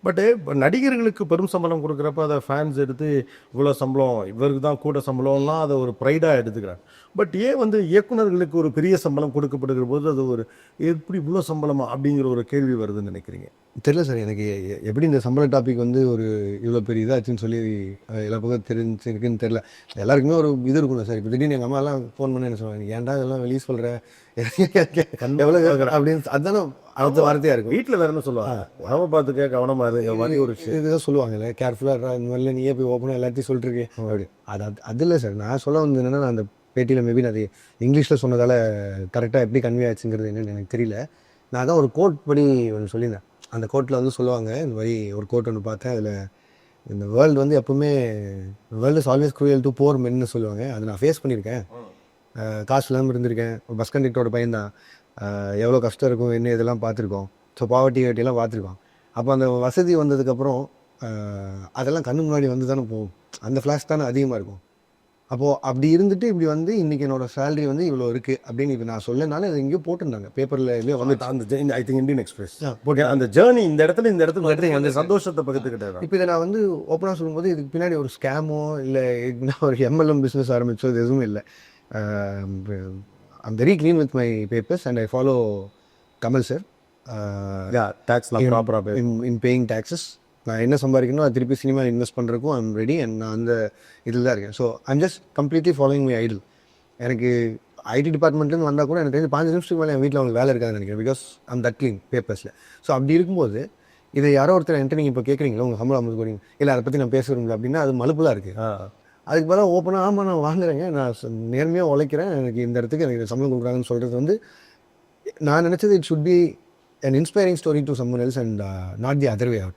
பட்டு நடிகர்களுக்கு பெரும் சம்பளம் கொடுக்குறப்ப அதை ஃபேன்ஸ் எடுத்து இவ்வளோ சம்பளம் இவருக்கு தான் கூட சம்பளம்லாம் அதை ஒரு ப்ரைடாக எடுத்துக்கிறாங்க. பட் ஏன் வந்து இயக்குனர்களுக்கு ஒரு பெரிய சம்பளம் கொடுக்கப்படுகிற போது அது ஒரு எப்படி இவ்வளோ சம்பளமா அப்படிங்கிற ஒரு கேள்வி வருதுன்னு நினைக்கிறீங்க? தெரியல சார் எனக்கு எப்படி இந்த சம்பள டாபிக் வந்து ஒரு இவ்வளோ பெரிய இதாச்சுன்னு சொல்லி எல்லா பக்கம் தெரிஞ்சிருக்குன்னு தெரில. எல்லாருக்குமே ஒரு இது இருக்கும்ல சார். இப்போ திடீர்னு எங்கள் அம்மாலாம் ஃபோன் பண்ணி என்ன சொல்லுவாங்க, ஏன்டா இதெல்லாம் வெளியே சொல்கிற எவ்வளோ அப்படின்னு அதுதானே அடுத்த வார்த்தையாக இருக்கும். வீட்டில் வேற என்ன சொல்லுவாங்க, உணவை பார்த்துக்க கவனமாக இருக்கு மாதிரி ஒரு விஷயம் இதுதான் சொல்லுவாங்கல்ல, கேர்ஃபுல்லாக இந்த மாதிரிலாம் நீயே போய் ஓப்பனாக எல்லாத்தையும் சொல்லிட்டுருக்கேன் அப்படி. அது இல்லை சார். நான் சொல்ல வந்து என்னென்னா, நான் அந்த பேட்டியில் மேபி அது இங்கிலீஷில் சொன்னதால் கரெக்டாக எப்படி கன்வே ஆச்சுங்கிறது என்னன்னு எனக்கு தெரியல. நான் தான் ஒரு கோட் படி ஒன்று சொல்லியிருந்தேன். அந்த கோட்டில் வந்து சொல்லுவாங்க, இந்த மாதிரி ஒரு கோட் ஒன்று பார்த்தேன். அதில் இந்த வேர்ல்டு வந்து எப்பவுமே world is always cruel to poor மென்னு சொல்லுவாங்க. அதை நான் ஃபேஸ் பண்ணியிருக்கேன். காசு இல்லாமல் இருந்திருக்கேன். ஒரு பஸ் கண்டக்டரோட பையன் தான். எவ்வளோ கஷ்டம் இருக்கும் என்ன இதெல்லாம் பார்த்துருக்கோம். ஸோ பாவர்ட்டியெல்லாம் பார்த்துருக்கோம். அப்போ அந்த வசதி வந்ததுக்கப்புறம் அதெல்லாம் கண்ணு முன்னாடி வந்து தானே போகும். அந்த ஃப்ளாஷ் தானே அதிகமாக இருக்கும். அப்போது அப்படி இருந்துட்டு இப்படி வந்து இன்றைக்கி என்னோடய சேலரி வந்து இவ்வளோ இருக்குது அப்படின்னு இப்போ நான் சொல்லனாலும் அது எங்கேயோ போட்டிருந்தாங்க பேப்பரில். இல்லையோ வந்து அந்த ஐ திங்க் இந்தியன் எக்ஸ்பிரஸ் போட்டு அந்த ஜேர்னி இந்த இடத்துல அந்த சந்தோஷத்தை பகிர்ந்துக்கிட்டேன். இப்போ இதை நான் வந்து ஓப்பனாக சொல்லும்போது இதுக்கு பின்னாடி ஒரு ஸ்கேமோ இல்லை ஒரு எம்எல்எம் பிஸ்னஸ் ஆரம்பிச்சோ இது எதுவும் இல்லை. I'm very clean with my papers and I follow Kamal sir. டேக்ஸ்லாம் ப்ராப்பராக in paying taxes. நான் என்ன சம்பாதிக்கணும் அது திருப்பி சினிமா இன்வெஸ்ட் பண்ணுறக்கும் ஐம் ரெடி அண்ட் நான் அந்த இதில் தான் இருக்கேன். So I'm just completely following my ideal. எனக்கு ஐடி டிபார்ட்மெண்ட்லேருந்து வந்தால் கூட எனக்கு தெரிஞ்சு 5 நிமிஷத்துக்கு மேலே என் வீட்டில் அவங்களுக்கு வேலை இருக்காதுன்னு நினைக்கிறேன். பிகாஸ் ஐம் தட் க்ளீன் பேப்பர்ஸில். ஸோ அப்படி இருக்கும்போது இதை யாரோ ஒருத்தர் என்கிட்ட நீங்கள் இப்போ கேட்குறீங்களா உங்கள் சம்பளம் 50 கோடி இல்லை அதை பற்றி நான் பேசுகிறோம்ல அப்படின்னா அது மலுப்புலாம் இருக்குது. அதுக்கு பதிலாக ஓப்பனாக ஆமாம் நான் வாங்குறேங்க, நான் நேர்மையாக உழைக்கிறேன், எனக்கு இந்த இடத்துக்கு எனக்கு சம்பளம் கொடுக்குறாங்கன்னு சொல்கிறது வந்து நான் நினச்சது it should be an inspiring story to someone else and not the other way out.